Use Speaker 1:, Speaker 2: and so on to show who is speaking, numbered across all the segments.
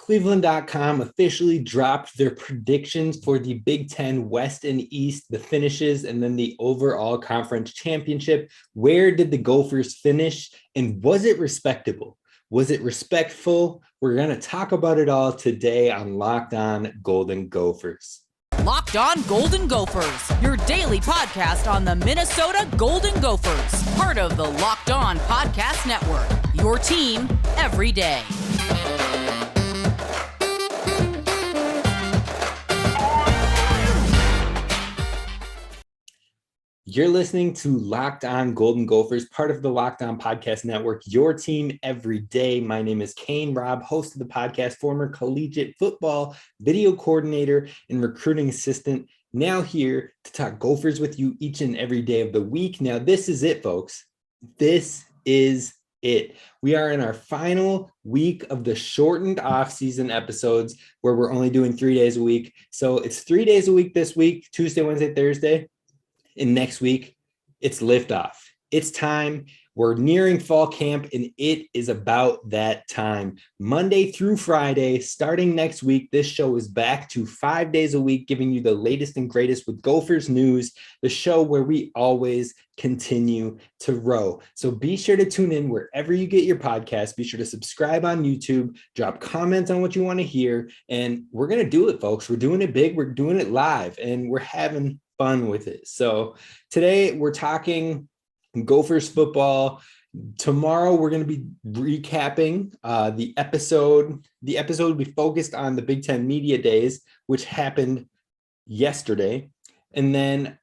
Speaker 1: Cleveland.com officially dropped their predictions for the Big Ten West and East, the finishes, and then the overall conference championship. Where did the Gophers finish, and was it respectable? Was it respectful? We're going to talk about it all today on Locked On Golden Gophers.
Speaker 2: Locked On Golden Gophers, your daily podcast on the Minnesota Golden Gophers, part of the Locked On Podcast Network, your team every day.
Speaker 1: You're listening to Locked On Golden Gophers, part of the Locked On Podcast Network, your team every day. My name is Kane Rob, host of the podcast, former collegiate football video coordinator and recruiting assistant, now here to talk Gophers with you each and every day of the week. Now, this is it, folks. This is it. We are in our final week of the shortened off-season episodes where we're only doing 3 days a week. So it's 3 days a week this week, Tuesday, Wednesday, Thursday. And next week, it's liftoff. It's time. We're nearing fall camp, and it is about that time. Monday through Friday, starting next week, this show is back to 5 days a week, giving you the latest and greatest with Gophers news, the show where we always continue to row. So be sure to tune in wherever you get your podcast. Be sure to subscribe on YouTube, drop comments on what you want to hear, and we're going to do it, folks. We're doing it big. We're doing it live, and we're having fun with it. So today we're talking Gophers football. Tomorrow we're going to be recapping the episode. The episode will be focused on the Big Ten Media Days, which happened yesterday. And then,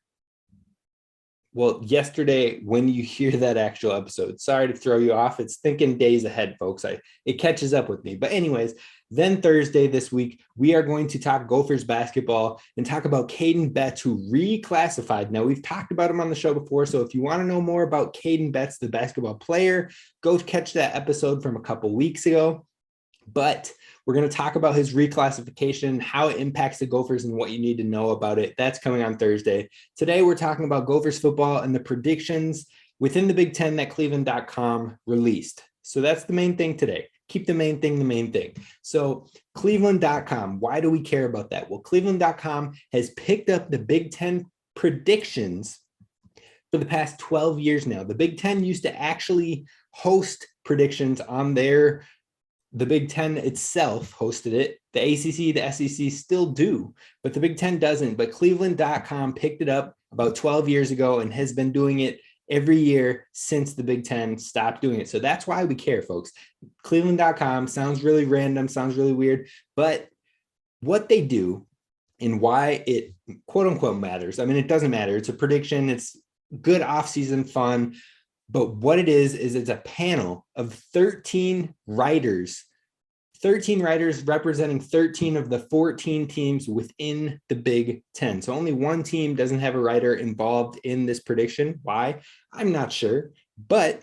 Speaker 1: yesterday when you hear that actual episode, sorry to throw you off. It's thinking days ahead, folks. It catches up with me. But anyways, then Thursday this week, we are going to talk Gophers basketball and talk about Caden Betts, who reclassified. Now, we've talked about him on the show before, so if you want to know more about Caden Betts, the basketball player, go catch that episode from a couple weeks ago. But we're going to talk about his reclassification, how it impacts the Gophers, and what you need to know about it. That's coming on Thursday. Today, we're talking about Gophers football and the predictions within the Big Ten that Cleveland.com released. So that's the main thing today. Keep the main thing the main thing. So Cleveland.com, why do we care about that? Well, Cleveland.com has picked up the Big Ten predictions for the past 12 years now. The Big Ten used to actually host predictions on the Big Ten itself hosted it. The ACC, the SEC still do, but the Big Ten doesn't. But Cleveland.com picked it up about 12 years ago and has been doing it every year since the Big Ten stopped doing it. So that's why we care, folks. Cleveland.com sounds really random, sounds really weird, but what they do and why it quote unquote matters. I mean, it doesn't matter. It's a prediction. It's good off-season fun. But what it is it's a panel of 13 writers representing 13 of the 14 teams within the Big Ten. So only one team doesn't have a writer involved in this prediction. Why? I'm not sure, but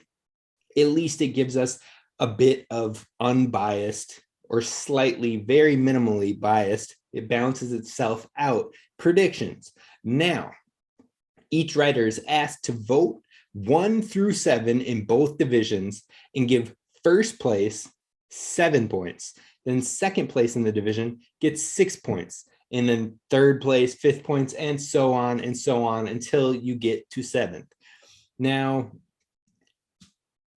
Speaker 1: at least it gives us a bit of unbiased or slightly, very minimally biased. It balances itself out predictions. Now, each writer is asked to vote 1 through 7 in both divisions and give first place 7 points. Then second place in the division gets 6 points. And then third place, 5th points, and so on until you get to 7th. Now,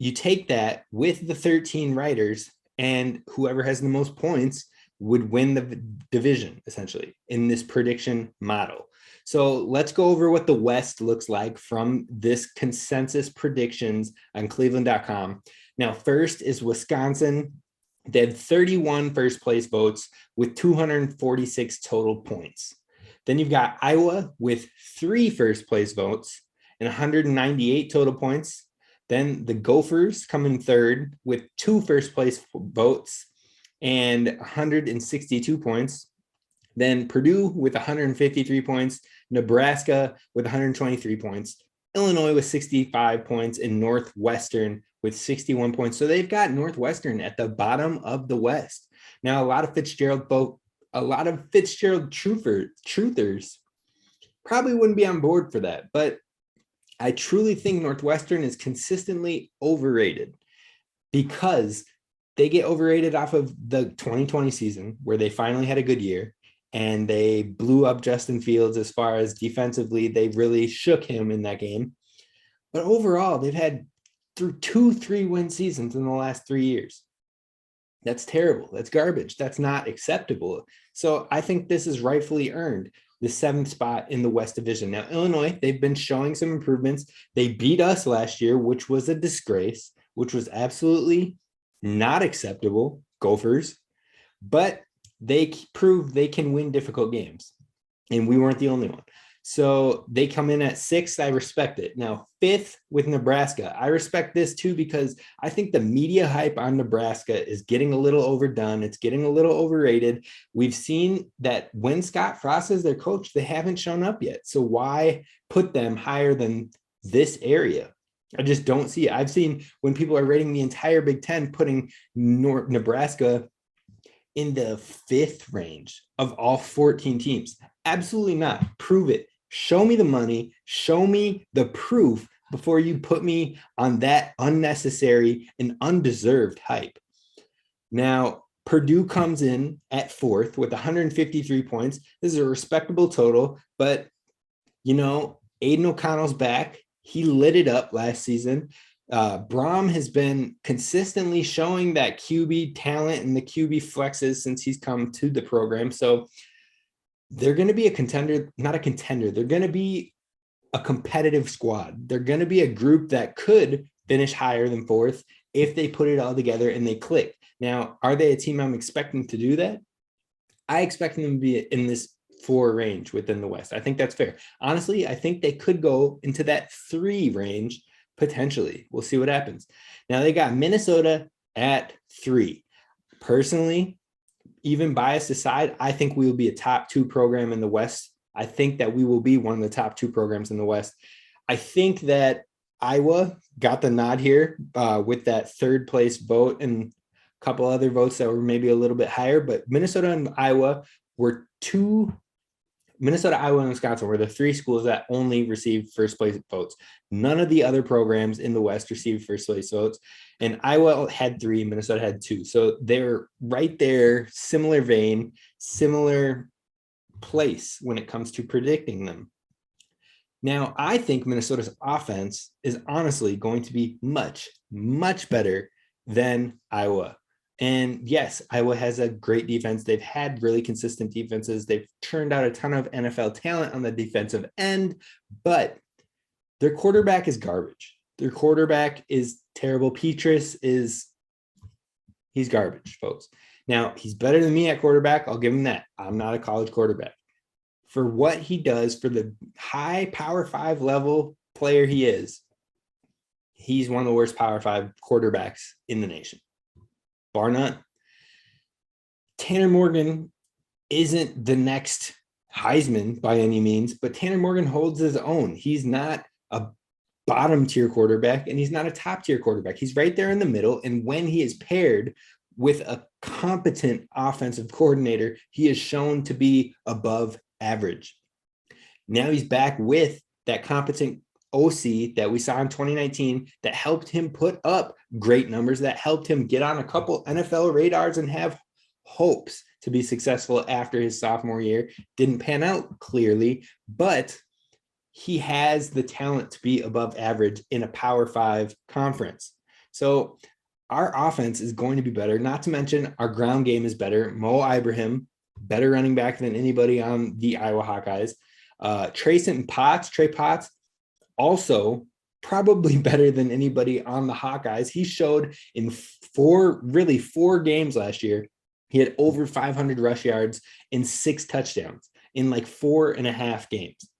Speaker 1: you take that with the 13 writers, and whoever has the most points would win the division, essentially, in this prediction model. So let's go over what the West looks like from this consensus predictions on Cleveland.com. Now, first is Wisconsin. They had 31 first place votes with 246 total points. Then you've got Iowa with 3 first place votes and 198 total points. Then the Gophers come in third with 2 first place votes and 162 points. Then Purdue with 153 points, Nebraska with 123 points, Illinois with 65 points, and Northwestern with 61 points. So they've got Northwestern at the bottom of the West. Now, a lot of Fitzgerald truthers probably wouldn't be on board for that, but I truly think Northwestern is consistently overrated because they get overrated off of the 2020 season where they finally had a good year and they blew up Justin Fields as far as defensively. They really shook him in that game. But overall, they've had through 2-3-win seasons in the last 3 years. That's terrible. That's garbage. That's not acceptable. So I think this is rightfully earned, the 7th spot in the West Division. Now, Illinois, they've been showing some improvements. They beat us last year, which was a disgrace, which was absolutely not acceptable, Gophers. But they proved they can win difficult games. And we weren't the only one. So they come in at 6th. I respect it. Now, 5th with Nebraska. I respect this too, because I think the media hype on Nebraska is getting a little overdone. It's getting a little overrated. We've seen that when Scott Frost is their coach, they haven't shown up yet. So why put them higher than this area? I just don't see it. I've seen when people are rating the entire Big Ten, putting Nebraska in the 5th range of all 14 teams. Absolutely not. Prove it. Show me the money. Show me the proof before you put me on that unnecessary and undeserved hype. Now, Purdue comes in at 4th with 153 points. This is a respectable total, but, Aiden O'Connell's back. He lit it up last season. Braum has been consistently showing that QB talent and the QB flexes since he's come to the program. So they're going to be a contender, not a contender. They're going to be a competitive squad. They're going to be a group that could finish higher than 4th if they put it all together and they click. Now, are they a team I'm expecting to do that? I expect them to be in this 4 range within the West. I think that's fair. Honestly, I think they could go into that 3 range potentially. We'll see what happens. Now, they got Minnesota at 3. Personally, even bias aside, I think we will be a top 2 program in the West. I think that we will be one of the top 2 programs in the West. I think that Iowa got the nod here with that 3rd place vote and a couple other votes that were maybe a little bit higher, but Minnesota and Iowa were Minnesota, Iowa, and Wisconsin were the 3 schools that only received first place votes. None of the other programs in the West received first place votes. And Iowa had 3, Minnesota had 2. So they're right there, similar vein, similar place when it comes to predicting them. Now, I think Minnesota's offense is honestly going to be much, much better than Iowa. And yes, Iowa has a great defense. They've had really consistent defenses. They've turned out a ton of NFL talent on the defensive end, but their quarterback is garbage. Their quarterback is terrible. he's garbage, folks. Now, he's better than me at quarterback. I'll give him that. I'm not a college quarterback. For what he does, for the high Power 5 level player he is, he's one of the worst Power 5 quarterbacks in the nation. Bar none. Tanner Morgan isn't the next Heisman by any means, but Tanner Morgan holds his own. He's not a bottom tier quarterback and he's not a top tier quarterback. He's right there in the middle. And when he is paired with a competent offensive coordinator, he is shown to be above average. Now he's back with that competent OC that we saw in 2019 that helped him put up great numbers, that helped him get on a couple NFL radars and have hopes to be successful after his sophomore year. Didn't pan out clearly, but he has the talent to be above average in a Power 5 conference. So our offense is going to be better, not to mention our ground game is better. Mo Ibrahim, better running back than anybody on the Iowa Hawkeyes. Trey Potts, also probably better than anybody on the Hawkeyes. He showed in 4 games last year. He had over 500 rush yards and 6 touchdowns in like 4.5 games.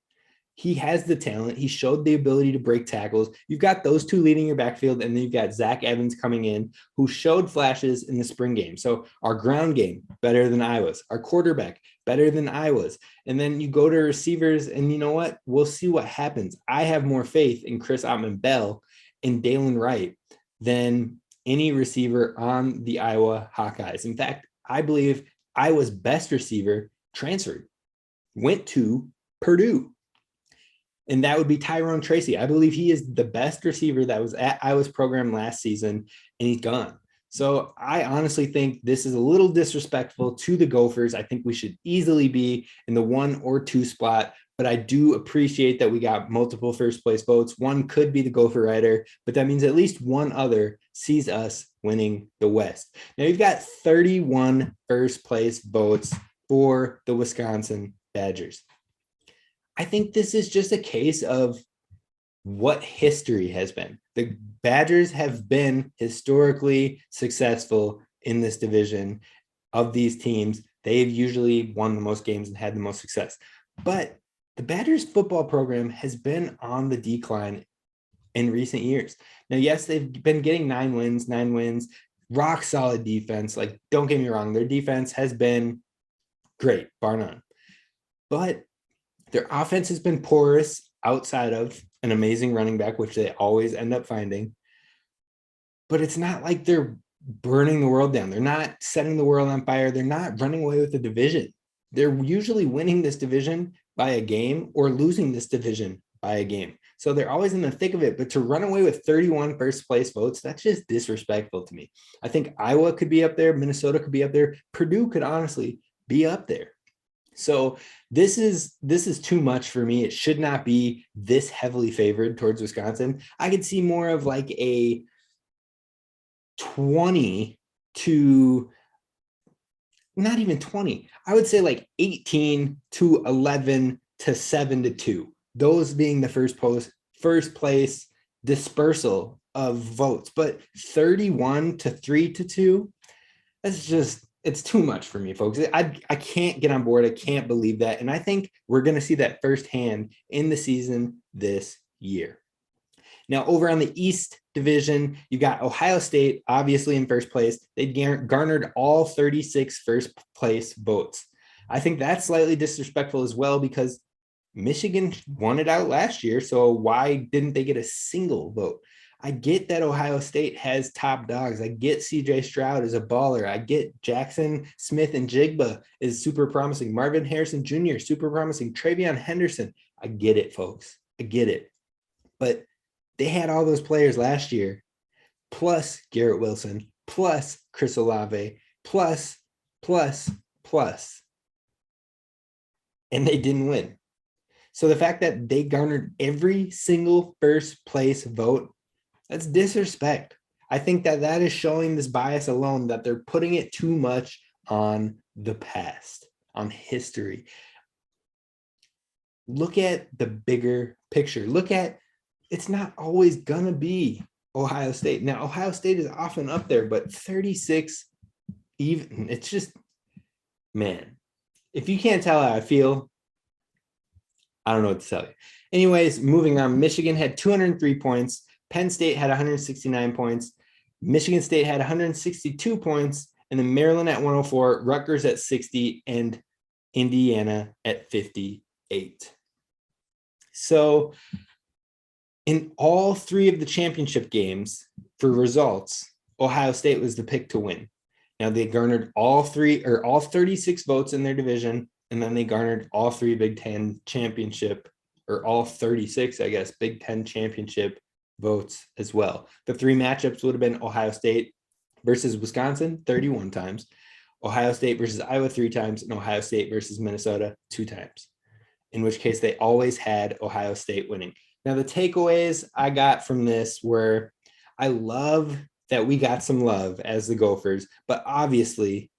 Speaker 1: He has the talent. He showed the ability to break tackles. You've got those 2 leading your backfield, and then you've got Zach Evans coming in, who showed flashes in the spring game. So our ground game, better than Iowa's. Our quarterback, better than Iowa's. And then you go to receivers, and you know what? We'll see what happens. I have more faith in Chris Ottman-Bell and Dalen Wright than any receiver on the Iowa Hawkeyes. In fact, I believe Iowa's best receiver transferred, went to Purdue. And that would be Tyrone Tracy. I believe he is the best receiver that was at Iowa's program last season, and he's gone. So I honestly think this is a little disrespectful to the Gophers. I think we should easily be in the 1 or 2 spot, but I do appreciate that we got multiple first place votes. One could be the Gopher writer, but that means at least one other sees us winning the West. Now you've got 31 first place votes for the Wisconsin Badgers. I think this is just a case of what history has been. The Badgers have been historically successful in this division of these teams. They've usually won the most games and had the most success. But the Badgers football program has been on the decline in recent years. Now, yes, they've been getting 9 wins, rock solid defense. Like, don't get me wrong, their defense has been great, bar none. But their offense has been porous outside of an amazing running back, which they always end up finding. But it's not like they're burning the world down. They're not setting the world on fire. They're not running away with the division. They're usually winning this division by a game or losing this division by a game. So they're always in the thick of it. But to run away with 31 first place votes, that's just disrespectful to me. I think Iowa could be up there. Minnesota could be up there. Purdue could honestly be up there. So this is too much for me. It should not be this heavily favored towards Wisconsin. I could see more of like a 20 to not even 20. I would say like 18 to 11 to 7 to 2. Those being the first place dispersal of votes. But 31 to 3 to 2, that's just, it's too much for me, folks. I can't get on board. I can't believe that. And I think we're going to see that firsthand in the season this year. Now, over on the East Division, you got Ohio State, obviously in first place. They garnered all 36 first place votes. I think that's slightly disrespectful as well because Michigan won it out last year. So why didn't they get a single vote? I get that Ohio State has top dogs. I get CJ Stroud is a baller. I get Jackson Smith and Jigba is super promising. Marvin Harrison Jr., super promising. Travion Henderson. I get it, folks. I get it. But they had all those players last year, plus Garrett Wilson, plus Chris Olave, plus. And they didn't win. So the fact that they garnered every single first place vote, that's disrespect. I think that is showing this bias alone that they're putting it too much on the past, on history. Look at the bigger picture. Look at, it's not always going to be Ohio State. Now, Ohio State is often up there, but 36 even, it's just, man, if you can't tell how I feel, I don't know what to tell you. Anyways, moving on, Michigan had 203 points. Penn State had 169 points. Michigan State had 162 points. And then Maryland at 104, Rutgers at 60, and Indiana at 58. So in all 3 of the championship games for results, Ohio State was the pick to win. Now they garnered all 36 votes in their division, and then they garnered all 3 Big Ten championship, or all 36, I guess, Big Ten championship votes as well. The 3 matchups would have been Ohio State versus Wisconsin 31 times, Ohio State versus Iowa 3 times, and Ohio State versus Minnesota 2 times, in which case they always had Ohio State winning. Now, the takeaways I got from this were, I love that we got some love as the Gophers, but obviously,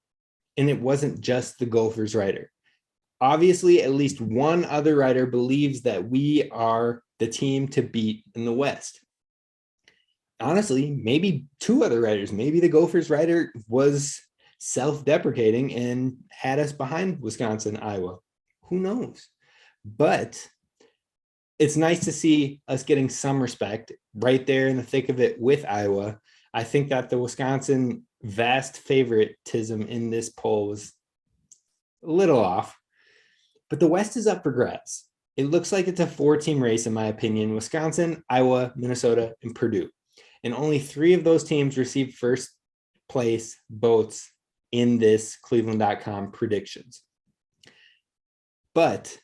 Speaker 1: and it wasn't just the Gophers writer. Obviously, at least one other writer believes that we are the team to beat in the West. Honestly, maybe 2 other writers. Maybe the Gophers writer was self-deprecating and had us behind Wisconsin, Iowa. Who knows? But it's nice to see us getting some respect right there in the thick of it with Iowa. I think that the Wisconsin vast favoritism in this poll was a little off, but the West is up for grabs. It looks like it's a 4-team race, in my opinion: Wisconsin, Iowa, Minnesota, and Purdue. And only 3 of those teams received first place votes in this Cleveland.com predictions. But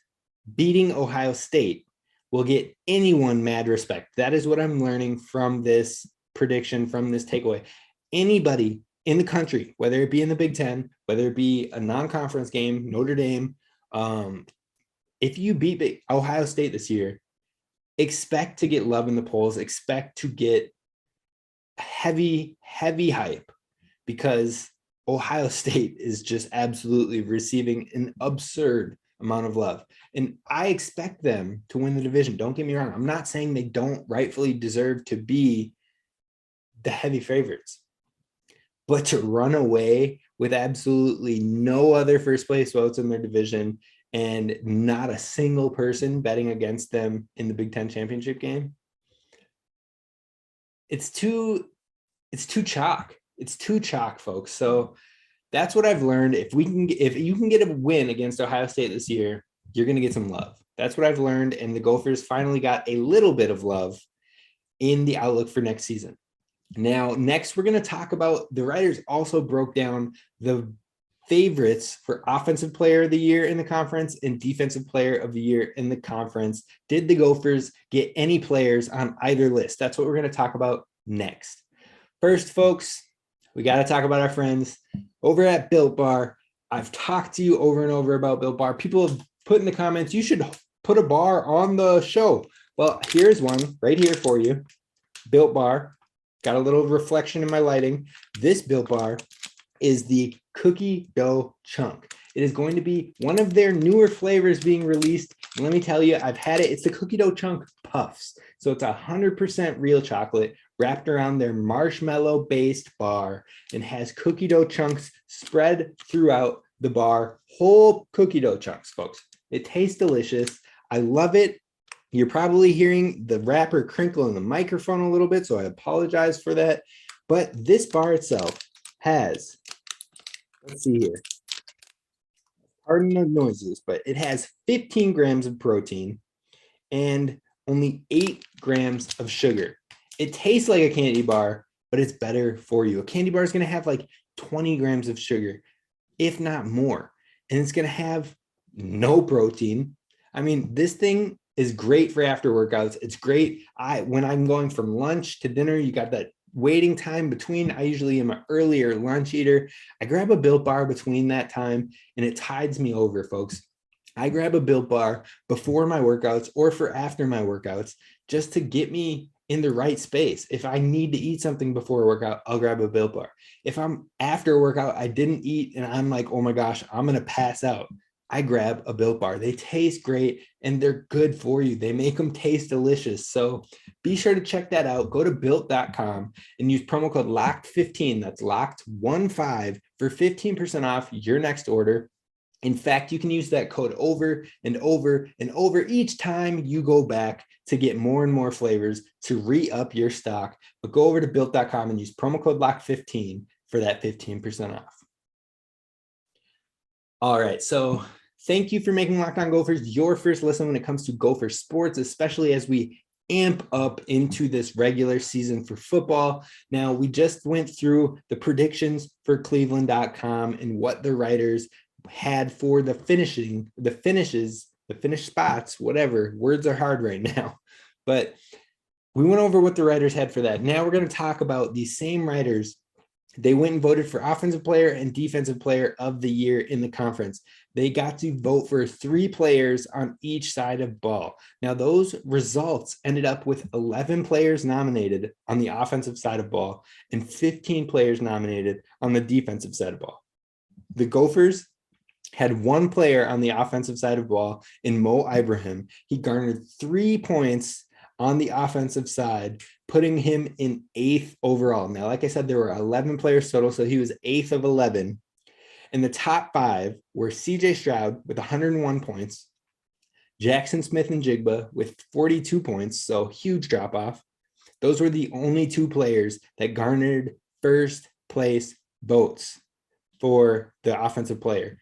Speaker 1: beating Ohio State will get anyone mad respect. That is what I'm learning from this prediction, from this takeaway. anybody in the country, whether it be in the Big Ten, whether it be a non-conference game, Notre Dame, if you beat Ohio State this year, expect to get love in the polls, expect to get heavy hype, because Ohio State is just absolutely receiving an absurd amount of love. And I expect them to win the division. Don't get me wrong. I'm not saying they don't rightfully deserve to be the heavy favorites, but to run away with absolutely no other first place votes in their division and not a single person betting against them in the Big Ten championship game, it's too chalk. It's too chalk, folks. So that's what I've learned. If you can get a win against Ohio State this year, you're going to get some love. That's what I've learned. And the Gophers finally got a little bit of love in the outlook for next season. Now, next, we're going to talk about the writers also broke down the favorites for offensive player of the year in the conference and defensive player of the year in the conference. Did the Gophers get any players on either list? That's what we're going to talk about next. First, folks, we got to talk about our friends over at Built Bar. I've talked to you over and over about Built Bar. People have put in the comments, you should put a bar on the show. Well, here's one right here for you. Built Bar. Got a little reflection in my lighting. This Built Bar is the cookie dough chunk. It is going to be one of their newer flavors being released. And let me tell you, I've had it. It's the cookie dough chunk puffs. So it's 100% real chocolate wrapped around their marshmallow based bar and has cookie dough chunks spread throughout the bar. Whole cookie dough chunks, folks. It tastes delicious. I love it. You're probably hearing the wrapper crinkle in the microphone a little bit, so I apologize for that. But this bar itself has, let's see here, pardon the noises, but it has 15 grams of protein and only 8 grams of sugar. It tastes like a candy bar, but it's better for you. A candy bar is going to have like 20 grams of sugar, if not more. And it's going to have no protein. I mean, this thing is great for after workouts. It's great. When I'm going from lunch to dinner, you got that waiting time between. I usually am an earlier lunch eater. I grab a Built Bar between that time and it tides me over, folks. I grab a Built Bar before my workouts or for after my workouts just to get me in the right space. If I need to eat something before a workout, I'll grab a Built Bar. If I'm after a workout, I didn't eat and I'm like, oh my gosh, I'm going to pass out, I grab a Built Bar. They taste great and they're good for you. They make them taste delicious. So be sure to check that out. Go to built.com and use promo code LOCKED15. That's LOCKED15 for 15% off your next order. In fact, you can use that code over and over and over each time you go back to get more and more flavors to re-up your stock. But go over to built.com and use promo code LOCKED15 for that 15% off. All right, so thank you for making Locked On Gophers your first listen when it comes to Gopher sports, especially as we amp up into this regular season for football. Now, we just went through the predictions for Cleveland.com and what the writers had for the finished spots, whatever. Words are hard right now. But we went over what the writers had for that. Now we're going to talk about these same writers. They went and voted for offensive player and defensive player of the year in the conference. They got to vote for 3 players on each side of ball. Now, those results ended up with 11 players nominated on the offensive side of ball and 15 players nominated on the defensive side of ball. The Gophers had 1 player on the offensive side of ball in Mo Ibrahim. He garnered 3 points on the offensive side, putting him in 8th overall. Now, like I said, there were 11 players total, so he was 8th of 11. And the top 5 were CJ Stroud with 101 points, Jackson Smith and Jigba with 42 points, so huge drop off. Those were the only 2 players that garnered first place votes for the offensive player.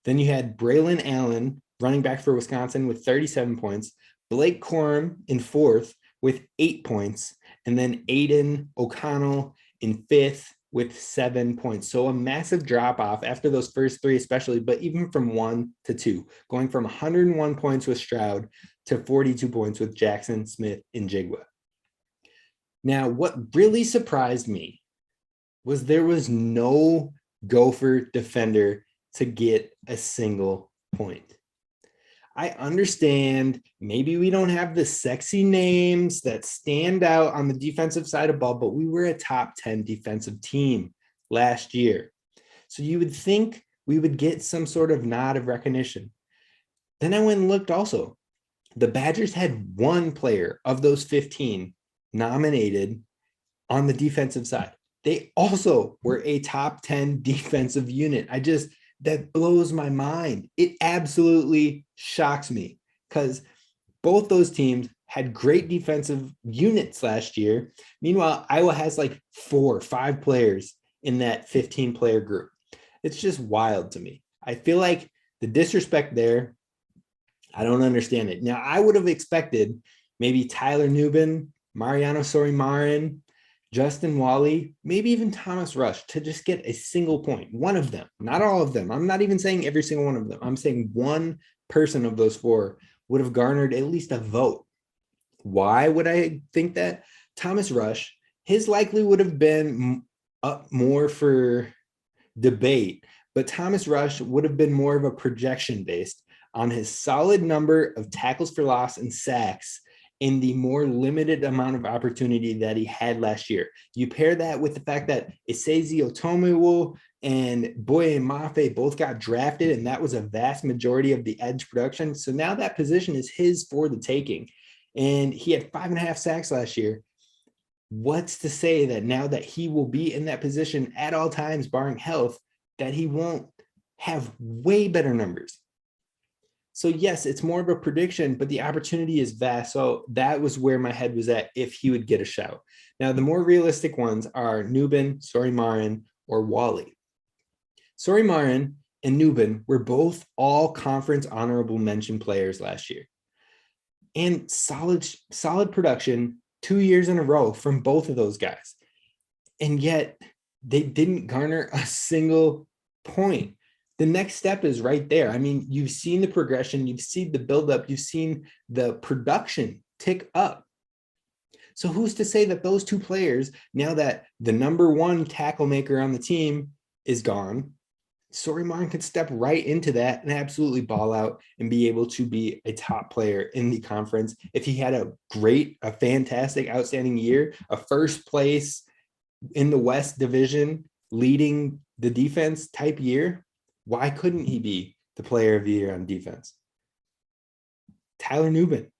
Speaker 1: Then you had Braylon Allen, running back for Wisconsin, with 37 points, Blake Corum in 4th with 8 points, and then Aiden O'Connell in 5th with 7 points. So a massive drop off after those first 3, especially, but even from 1 to 2, going from 101 points with Stroud to 42 points with Jackson, Smith, and Jigba. Now, what really surprised me was there was no Gopher defender to get a single point. I understand maybe we don't have the sexy names that stand out on the defensive side of ball, but we were a top 10 defensive team last year. So you would think we would get some sort of nod of recognition. Then I went and looked also. The Badgers had one player of those 15 nominated on the defensive side. They also were a top 10 defensive unit. That blows my mind. It absolutely shocks me because both those teams had great defensive units last year. Meanwhile, Iowa has like 4 or 5 players in that 15-player group. It's just wild to me. I feel like the disrespect there, I don't understand it. Now, I would have expected maybe Tyler Nubin, Mariano Sorimarin, Justin Wally, maybe even Thomas Rush to just get a single point. One of them, not all of them. I'm not even saying every single one of them. I'm saying one person of those 4 would have garnered at least a vote. Why would I think that? Thomas Rush, his likely would have been up more for debate, but Thomas Rush would have been more of a projection based on his solid number of tackles for loss and sacks in the more limited amount of opportunity that he had last year. You pair that with the fact that Isezi Otomewo and Boye Mafe both got drafted, and that was a vast majority of the edge production. So now that position is his for the taking. And he had 5.5 sacks last year. What's to say that now that he will be in that position at all times, barring health, that he won't have way better numbers? So yes, it's more of a prediction, but the opportunity is vast. So that was where my head was at if he would get a shout. Now, the more realistic ones are Nubin, Sorimarin, or Wally. Sorimarin and Nubin were both all conference honorable mention players last year. And solid production 2 years in a row from both of those guys. And yet they didn't garner a single point. The next step is right there. I mean, you've seen the progression, you've seen the buildup, you've seen the production tick up. So who's to say that those 2 players, now that the number 1 tackle maker on the team is gone, Sorimarin could step right into that and absolutely ball out and be able to be a top player in the conference. If he had a fantastic, outstanding year, a first place in the West Division, leading the defense type year, why couldn't he be the player of the year on defense? Tyler Nubin,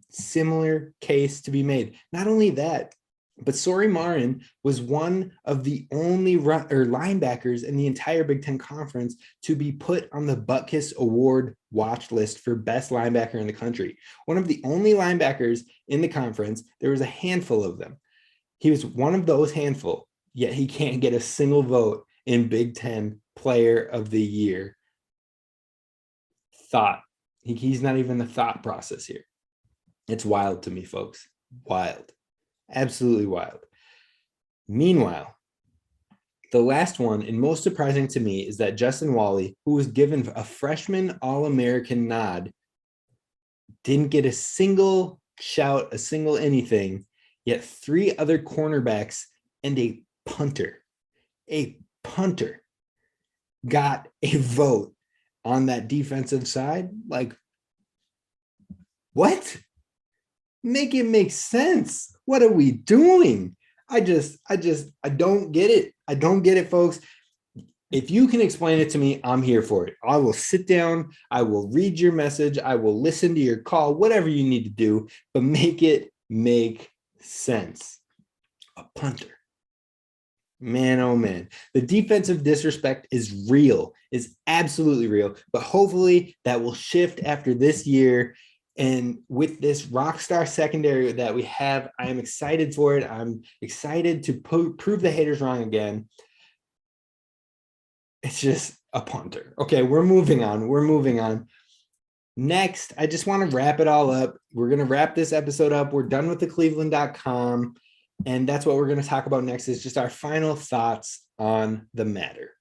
Speaker 1: similar case to be made. Not only that, but Sorimarin was one of the only linebackers in the entire Big Ten Conference to be put on the Butkus Award watch list for best linebacker in the country. One of the only linebackers in the conference. There was a handful of them. He was one of those handful, yet he can't get a single vote in Big Ten Player of the Year. He's not even the thought process here. It's wild to me, folks. Wild. Absolutely wild. Meanwhile, the last one and most surprising to me is that Justin Wally, who was given a freshman All-American nod, didn't get a single shout, a single anything, yet 3 other cornerbacks and a punter got a vote on that defensive side. Like, what? Make it make sense. What are we doing? I don't get it. I don't get it, folks. If you can explain it to me, I'm here for it. I will sit down. I will read your message. I will listen to your call, whatever you need to do, but make it make sense. A punter. Man, oh man. The defensive disrespect is real, is absolutely real, but hopefully that will shift after this year. And with this rock star secondary that we have, I am excited for it. I'm excited to prove the haters wrong again. It's just a punter. Okay, we're moving on. Next, I just want to wrap it all up. We're going to wrap this episode up. We're done with the Cleveland.com. And that's what we're going to talk about next, is just our final thoughts on the matter.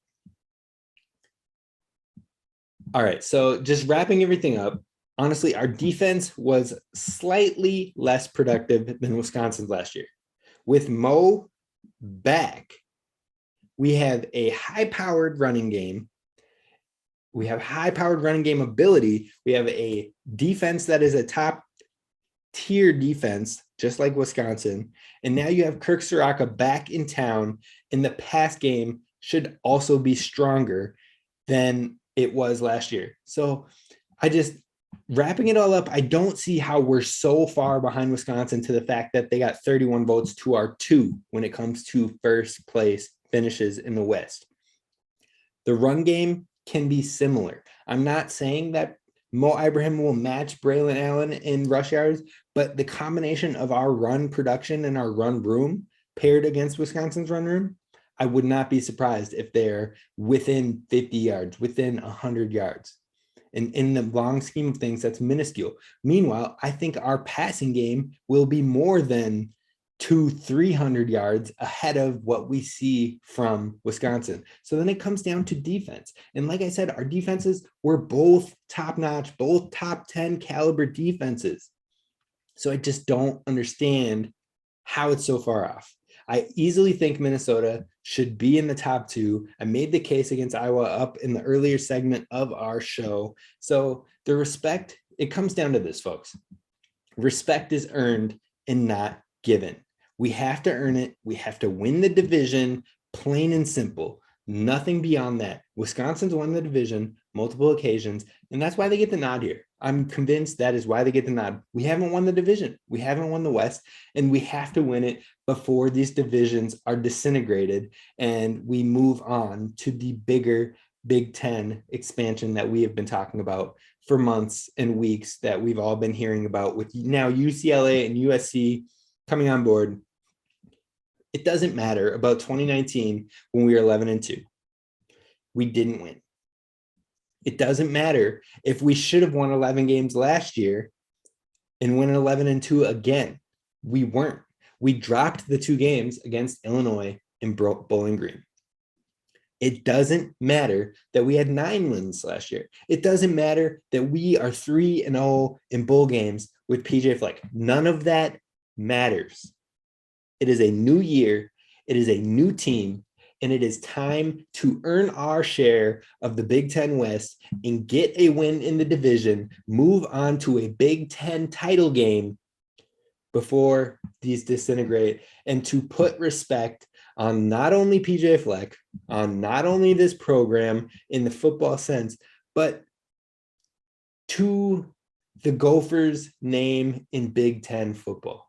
Speaker 1: All right, so just wrapping everything up. Honestly, our defense was slightly less productive than Wisconsin's last year. With Mo back, We have a high-powered running game. We have high-powered running game ability. We have a defense that is a top-tier defense, just like Wisconsin. And now you have Kirk Soraka back in town, and the pass game should also be stronger than it was last year. So wrapping it all up, I don't see how we're so far behind Wisconsin to the fact that they got 31 votes to our 2 when it comes to first place finishes in the West. The run game can be similar. I'm not saying that Mo Ibrahim will match Braylon Allen in rush yards, but the combination of our run production and our run room paired against Wisconsin's run room, I would not be surprised if they're within 50 yards, within 100 yards. And in the long scheme of things, that's minuscule. Meanwhile, I think our passing game will be more than 200-300 yards ahead of what we see from Wisconsin. So then it comes down to defense. And like I said, our defenses were both top-notch, both top 10 caliber defenses. So I just don't understand how it's so far off. I easily think Minnesota should be in the top 2. I made the case against Iowa up in the earlier segment of our show. So the respect, it comes down to this, folks. Respect is earned and not given. We have to earn it. We have to win the division, plain and simple. Nothing beyond that. Wisconsin's won the division multiple occasions, and that's why they get the nod here. I'm convinced that is why they get the nod. We haven't won the division. We haven't won the West, and we have to win it before these divisions are disintegrated and we move on to the bigger Big Ten expansion that we have been talking about for months and weeks, that we've all been hearing about, with now UCLA and USC coming on board. It doesn't matter about 2019 when we were 11-2. We didn't win. It doesn't matter if we should have won 11 games last year and win 11-2 again. We weren't. We dropped the 2 games against Illinois and Bowling Green. It doesn't matter that we had 9 wins last year. It doesn't matter that we are 3-0 in bowl games with PJ Fleck. None of that matters. It is a new year. It is a new team. And it is time to earn our share of the Big Ten West and get a win in the division, move on to a Big Ten title game before these disintegrate, and to put respect on not only PJ Fleck, on not only this program in the football sense, but to the Gophers' name in Big Ten football.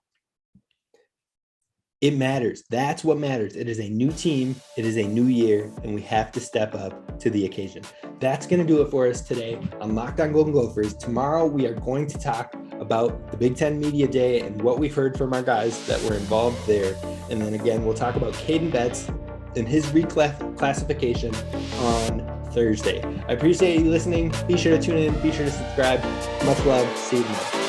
Speaker 1: It matters. That's what matters. It is a new team. It is a new year, and we have to step up to the occasion. That's going to do it for us today on Locked On Golden Gophers. Tomorrow, we are going to talk about the Big Ten Media Day and what we've heard from our guys that were involved there. And then again, we'll talk about Caden Betts and his reclassification on Thursday. I appreciate you listening. Be sure to tune in. Be sure to subscribe. Much love. See you tomorrow.